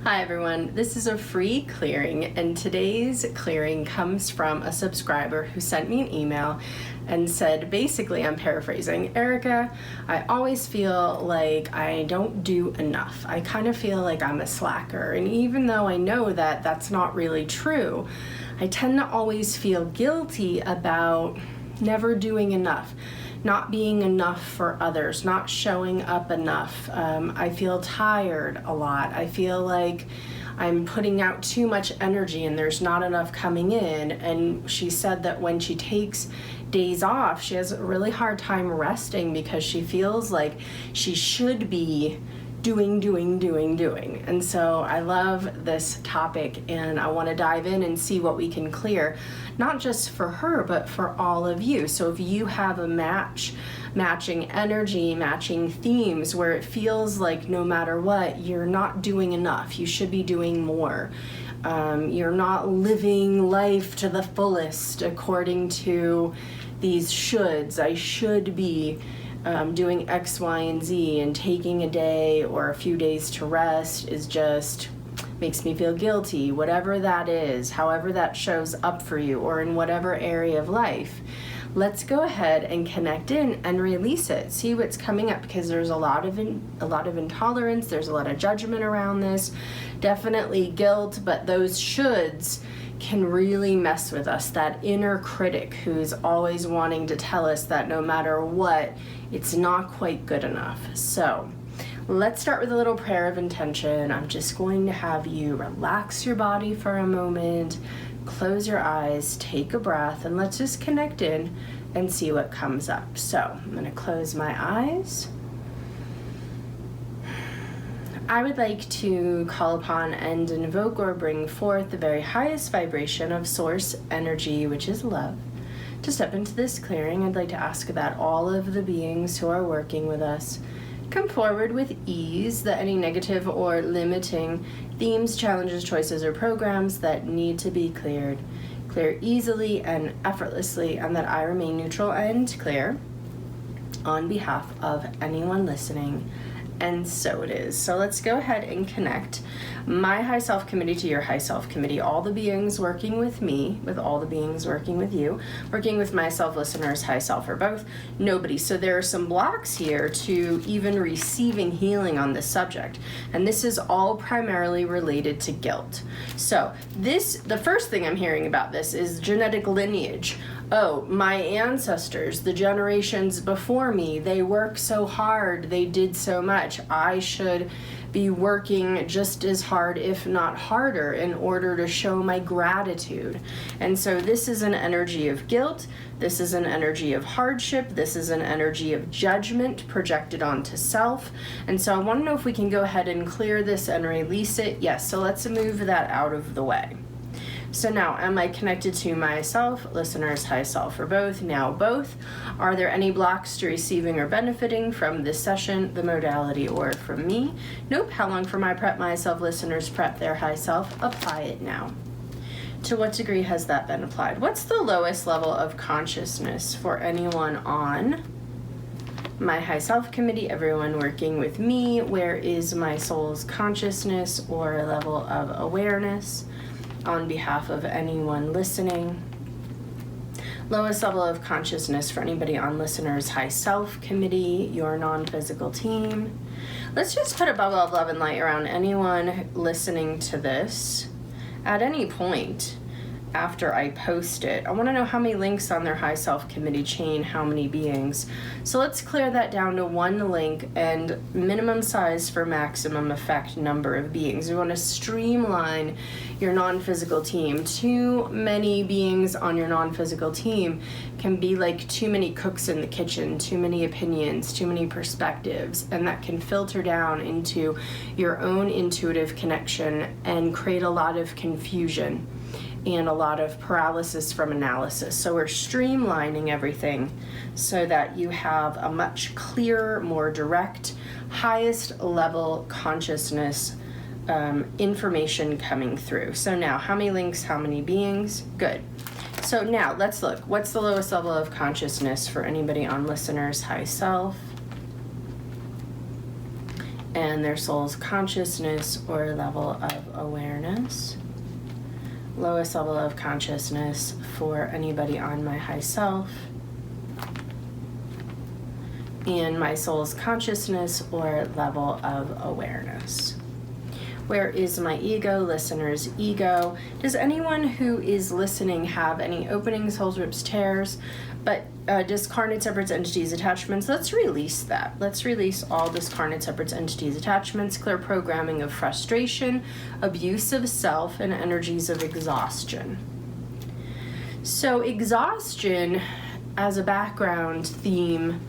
Hi everyone, this is a free clearing, and today's clearing comes from a subscriber who sent me an email and said, basically, I'm paraphrasing, Erica, I always feel like I don't do enough. I kind of feel like I'm a slacker, and even though I know that that's not really true, I tend to always feel guilty about never doing enough, not being enough for others, not showing up enough. I feel tired a lot. I feel like I'm putting out too much energy and there's not enough coming in. And she said that when she takes days off, she has a really hard time resting because she feels like she should be doing. And so I love this topic, and I want to dive in and see what we can clear, not just for her, but for all of you. So if you have a matching energy, matching themes where it feels like no matter what, you're not doing enough, you should be doing more. You're not living life to the fullest according to these shoulds. I should be doing X, Y, and Z, and taking a day or a few days to rest is just makes me feel guilty. Whatever that is, however that shows up for you, or in whatever area of life, let's go ahead and connect in and release it. See what's coming up, because there's a lot of intolerance. There's a lot of judgment around this. Definitely guilt, but those shoulds can really mess with us. That inner critic who's always wanting to tell us that no matter what, it's not quite good enough. So let's start with a little prayer of intention. I'm just going to have you relax your body for a moment, close your eyes, take a breath, and let's just connect in and see what comes up. So I'm going to close my eyes. I would like to call upon and invoke or bring forth the very highest vibration of source energy, which is love. To step into this clearing, I'd like to ask that all of the beings who are working with us come forward with ease, that any negative or limiting themes, challenges, choices, or programs that need to be clear easily and effortlessly, and that I remain neutral and clear on behalf of anyone listening. And so it is. So let's go ahead and connect my high self committee to your high self committee. All the beings working with me, with all the beings working with you, working with myself, listeners, high self, or both, nobody. So there are some blocks here to even receiving healing on this subject. And this is all primarily related to guilt. So the first thing I'm hearing about this is genetic lineage. Oh, my ancestors, the generations before me, they worked so hard, they did so much. I should be working just as hard, if not harder, in order to show my gratitude. And so this is an energy of guilt. This is an energy of hardship. This is an energy of judgment projected onto self. And so I want to know if we can go ahead and clear this and release it. Yes, so let's move that out of the way. So now, am I connected to myself, listeners, high self, or both? Now both. Are there any blocks to receiving or benefiting from this session, the modality, or from me? Nope. How long for my prep? Myself, listeners, prep their high self. Apply it now. To what degree has that been applied? What's the lowest level of consciousness for anyone on my high self committee, everyone working with me? Where is my soul's consciousness or level of awareness on behalf of anyone listening? Lowest level of consciousness for anybody on listeners' high self committee, your non-physical team. Let's just put a bubble of love and light around anyone listening to this at any point after I post it. I want to know how many links on their high self committee chain, how many beings. So let's clear that down to one link and minimum size for maximum effect number of beings. We want to streamline your non-physical team. Too many beings on your non-physical team can be like too many cooks in the kitchen, too many opinions, too many perspectives, and that can filter down into your own intuitive connection and create a lot of confusion and a lot of paralysis from analysis. So we're streamlining everything so that you have a much clearer, more direct, highest level consciousness information coming through. So now, how many links, how many beings? Good. So now let's look. What's the lowest level of consciousness for anybody on listeners' high self? and their soul's consciousness or level of awareness. Lowest level of consciousness for anybody on my high self, and my soul's consciousness or level of awareness. Where is my ego? Listener's ego. Does anyone who is listening have any openings, holes, rips, tears, but discarnate separates, entities, attachments? Let's release that. Let's release all discarnate separates, entities, attachments, clear programming of frustration, abuse of self, and energies of exhaustion. So exhaustion as a background theme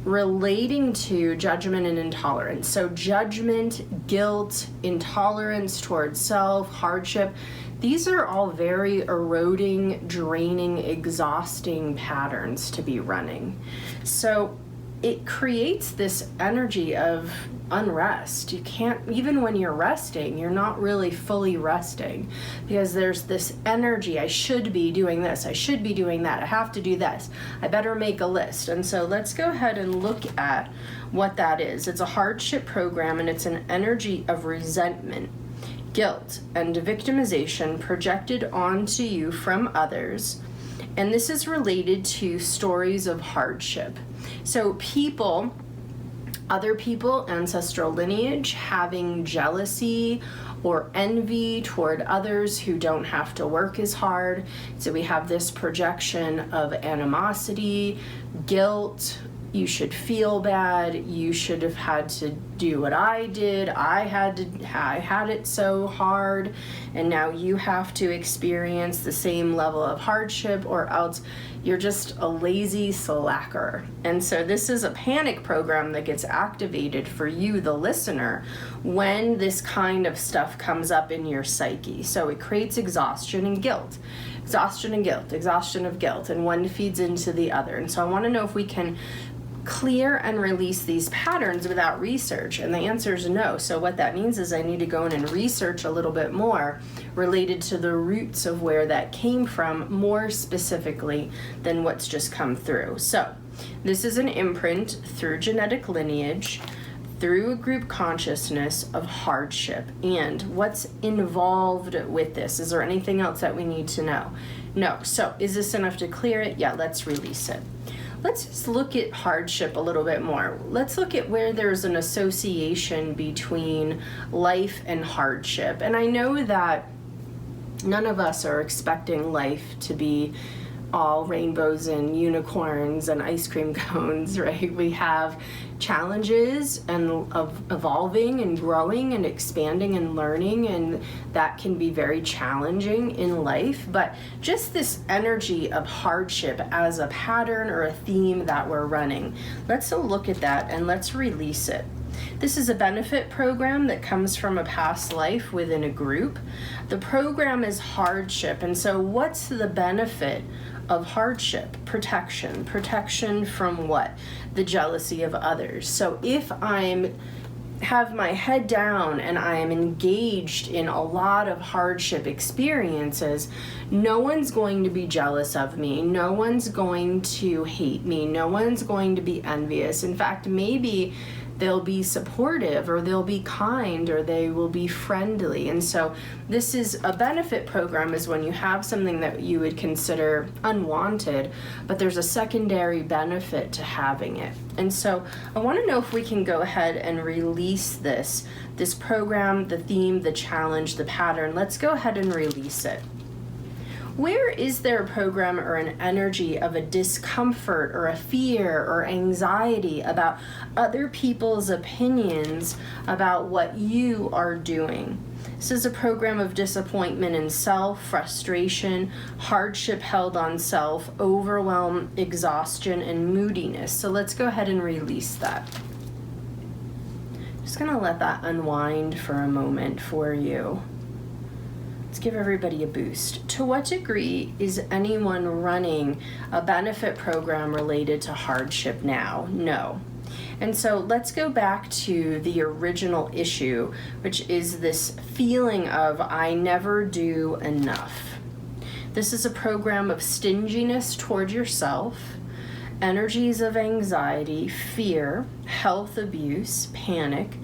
relating to judgment and intolerance. So judgment, guilt, intolerance towards self, hardship, these are all very eroding, draining, exhausting patterns to be running. So it creates this energy of unrest. You can't, even when you're resting, you're not really fully resting, because there's this energy, I should be doing this, I should be doing that, I have to do this, I better make a list. And so let's go ahead and look at what that is. It's a hardship program, and it's an energy of resentment, guilt, and victimization projected onto you from others. And this is related to stories of hardship. So people, other people, ancestral lineage, having jealousy or envy toward others who don't have to work as hard. So we have this projection of animosity, guilt. You should feel bad. You should have had to do what I did. I had it so hard, and now you have to experience the same level of hardship, or else you're just a lazy slacker. And so this is a panic program that gets activated for you, the listener, when this kind of stuff comes up in your psyche. So it creates exhaustion and guilt. Exhaustion and guilt, exhaustion of guilt, and one feeds into the other. And so I want to know if we can clear and release these patterns without research, and the answer is no. So what that means is I need to go in and research a little bit more related to the roots of where that came from, more specifically than what's just come through. So this is an imprint through genetic lineage, through a group consciousness of hardship. And what's involved with this? Is there anything else that we need to know? No. So is this enough to clear it? Yeah, let's release it. Let's just look at hardship a little bit more. Let's look at where there's an association between life and hardship. And I know that none of us are expecting life to be all rainbows and unicorns and ice cream cones, right? We have challenges and of evolving and growing and expanding and learning, and that can be very challenging in life. But just this energy of hardship as a pattern or a theme that we're running, let's look at that and let's release it. This is a benefit program that comes from a past life within a group. The program is hardship, and so what's the benefit of hardship? Protection. Protection from what? The jealousy of others. So if I'm have my head down and I am engaged in a lot of hardship experiences, no one's going to be jealous of me. No one's going to hate me. No one's going to be envious. In fact, maybe they'll be supportive, or they'll be kind, or they will be friendly. And so this is a benefit program, is when you have something that you would consider unwanted, but there's a secondary benefit to having it. And so I want to know if we can go ahead and release this program, the theme, the challenge, the pattern. Let's go ahead and release it. Where is there a program or an energy of a discomfort or a fear or anxiety about other people's opinions about what you are doing? This is a program of disappointment in self, frustration, hardship held on self, overwhelm, exhaustion, and moodiness. So let's go ahead and release that. Just gonna let that unwind for a moment for you. Let's give everybody a boost. To what degree is anyone running a benefit program related to hardship now? No. And so let's go back to the original issue, which is this feeling of I never do enough. This is a program of stinginess toward yourself, energies of anxiety, fear, health abuse, panic,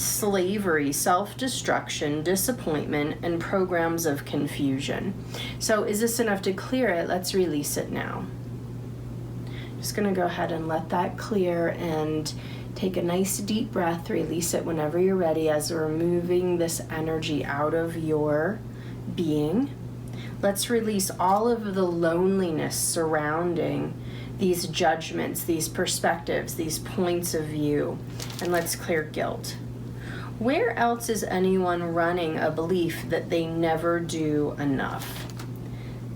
slavery, self-destruction, disappointment, and programs of confusion. So is this enough to clear it? Let's release it now. Just going to go ahead and let that clear and take a nice deep breath. Release it whenever you're ready as we're moving this energy out of your being. Let's release all of the loneliness surrounding these judgments, these perspectives, these points of view, and let's clear guilt. Where else is anyone running a belief that they never do enough?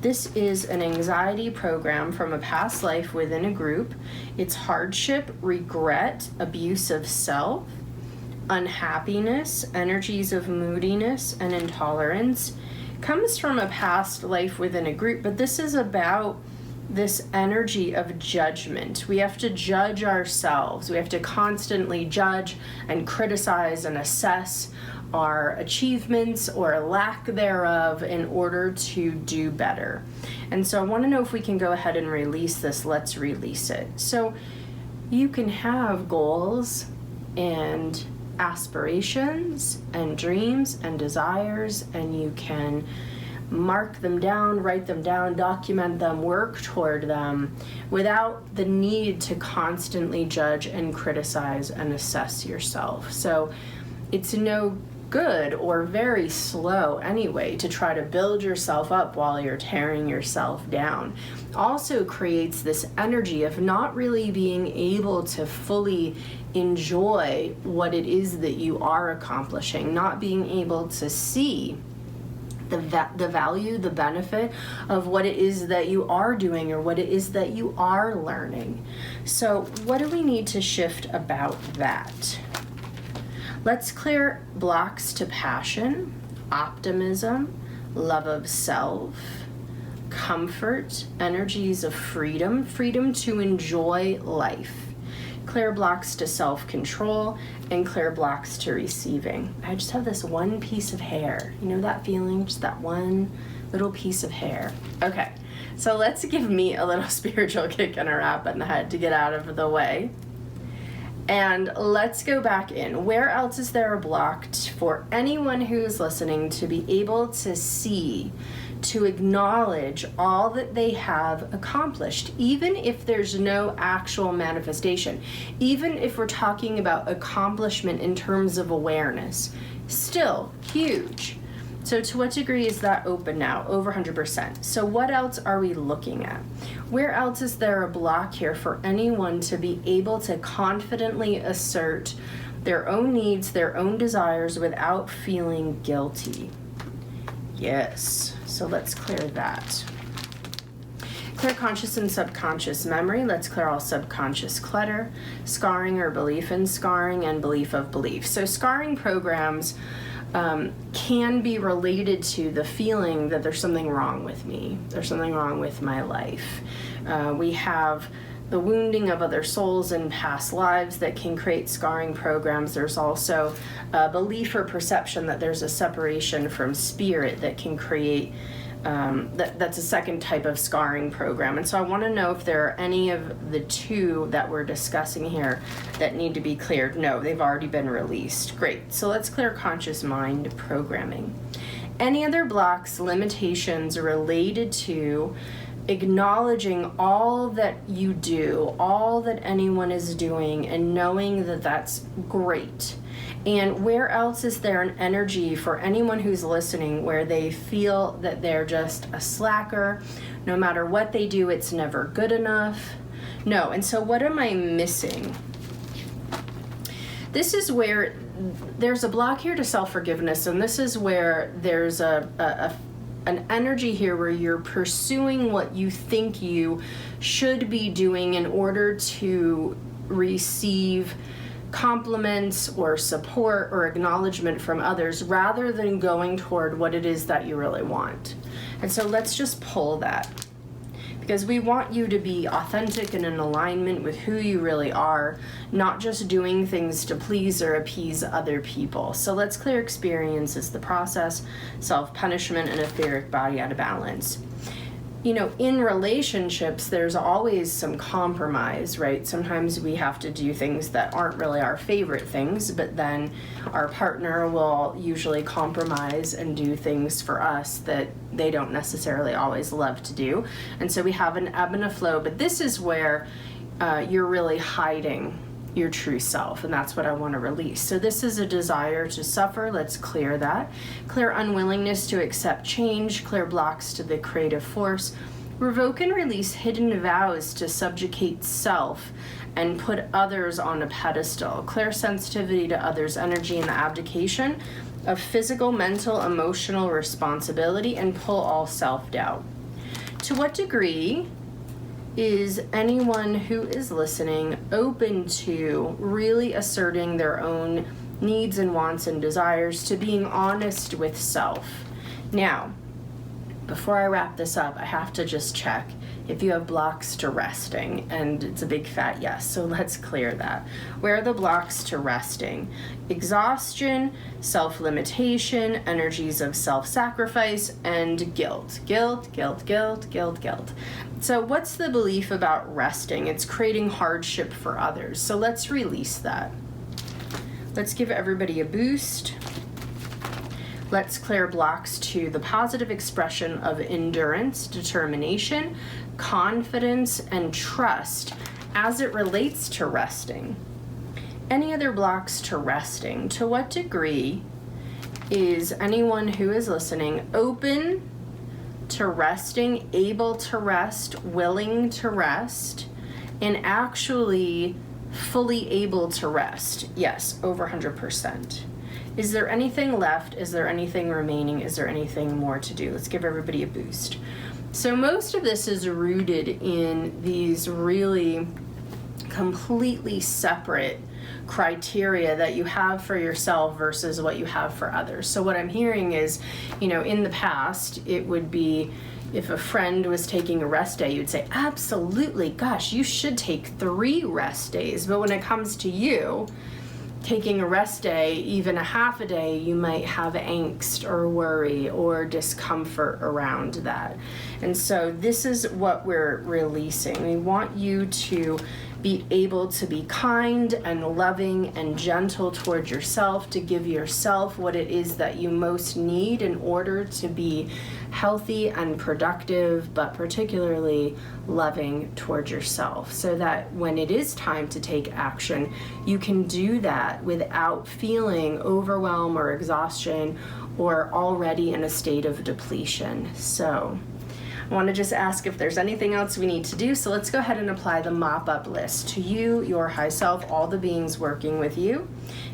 This is an anxiety program from a past life within a group. It's hardship, regret, abuse of self, unhappiness, energies of moodiness, and intolerance. Comes from a past life within a group, but this is about this energy of judgment. We have to judge ourselves. We have to constantly judge and criticize and assess our achievements or lack thereof in order to do better. And so I want to know if we can go ahead and release this. Let's release it. So you can have goals and aspirations and dreams and desires, and you can mark them down, write them down, document them, work toward them without the need to constantly judge and criticize and assess yourself. So it's no good or very slow anyway to try to build yourself up while you're tearing yourself down. Also creates this energy of not really being able to fully enjoy what it is that you are accomplishing, not being able to see the value, the benefit of what it is that you are doing or what it is that you are learning. So what do we need to shift about that? Let's clear blocks to passion, optimism, love of self, comfort, energies of freedom, freedom to enjoy life. Clear blocks to self-control, and clear blocks to receiving. I just have this one piece of hair. You know that feeling? Just that one little piece of hair. Okay, so let's give me a little spiritual kick and a rap in the head to get out of the way. And let's go back in. Where else is there a block for anyone who is listening to be able to see, to acknowledge all that they have accomplished, even if there's no actual manifestation, even if we're talking about accomplishment in terms of awareness, still huge. So to what degree is that open now? Over 100%. So what else are we looking at? Where else is there a block here for anyone to be able to confidently assert their own needs, their own desires without feeling guilty? Yes, so let's clear that. Clear conscious and subconscious memory. Let's clear all subconscious clutter, scarring or belief in scarring, and belief of belief. So scarring programs can be related to the feeling that there's something wrong with me, there's something wrong with my life. We have the wounding of other souls in past lives that can create scarring programs. There's also a belief or perception that there's a separation from spirit that can create that's a second type of scarring program. And so I want to know if there are any of the two that we're discussing here that need to be cleared. No, they've already been released. Great. So let's clear conscious mind programming. Any other blocks, limitations related to acknowledging all that you do, all that anyone is doing, and knowing that that's great. And where else is there an energy for anyone who's listening where they feel that they're just a slacker, no matter what they do, it's never good enough? No, and so what am I missing? This is where there's a block here to self-forgiveness, and this is where there's an energy here where you're pursuing what you think you should be doing in order to receive compliments or support or acknowledgement from others rather than going toward what it is that you really want. And so let's just pull that, because we want you to be authentic and in alignment with who you really are, not just doing things to please or appease other people. So let's clear experience as the process, self-punishment, and etheric body out of balance. in relationships, there's always some compromise, right? Sometimes we have to do things that aren't really our favorite things, but then our partner will usually compromise and do things for us that they don't necessarily always love to do. And so we have an ebb and a flow, but this is where you're really hiding your true self, and that's what I want to release. So this is a desire to suffer. Let's clear that. Clear unwillingness to accept change, clear blocks to the creative force. Revoke and release hidden vows to subjugate self and put others on a pedestal. Clear sensitivity to others' energy and the abdication of physical, mental, emotional responsibility, and pull all self-doubt. To what degree is anyone who is listening open to really asserting their own needs and wants and desires, to being honest with self? Now, before I wrap this up, I have to just check if you have blocks to resting, and it's a big fat yes, so let's clear that. Where are the blocks to resting? Exhaustion, self-limitation, energies of self-sacrifice, and guilt. Guilt. So what's the belief about resting? It's creating hardship for others. So let's release that. Let's give everybody a boost. Let's clear blocks to the positive expression of endurance, determination, confidence, and trust as it relates to resting. Any other blocks to resting? To what degree is anyone who is listening open to resting, able to rest, willing to rest, and actually fully able to rest? Yes, over 100%. Is there anything left? Is there anything remaining? Is there anything more to do? Let's give everybody a boost. So most of this is rooted in these really completely separate criteria that you have for yourself versus what you have for others. So what I'm hearing is, in the past, it would be if a friend was taking a rest day, you'd say, absolutely, gosh, you should take 3 rest days. But when it comes to you, taking a rest day, even a half a day, you might have angst or worry or discomfort around that. And so this is what we're releasing. We want you to be able to be kind and loving and gentle towards yourself, to give yourself what it is that you most need in order to be healthy and productive, but particularly loving towards yourself, so that when it is time to take action, you can do that without feeling overwhelm or exhaustion or already in a state of depletion. So I want to just ask if there's anything else we need to do. So let's go ahead and apply the mop-up list to you, your high self, all the beings working with you,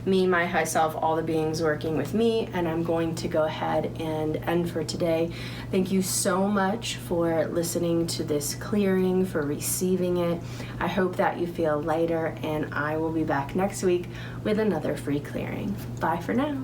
me, my high self, all the beings working with me, and I'm going to go ahead and end for today. Thank you so much for listening to this clearing, for receiving it. I hope that you feel lighter, and I will be back next week with another free clearing. Bye for now.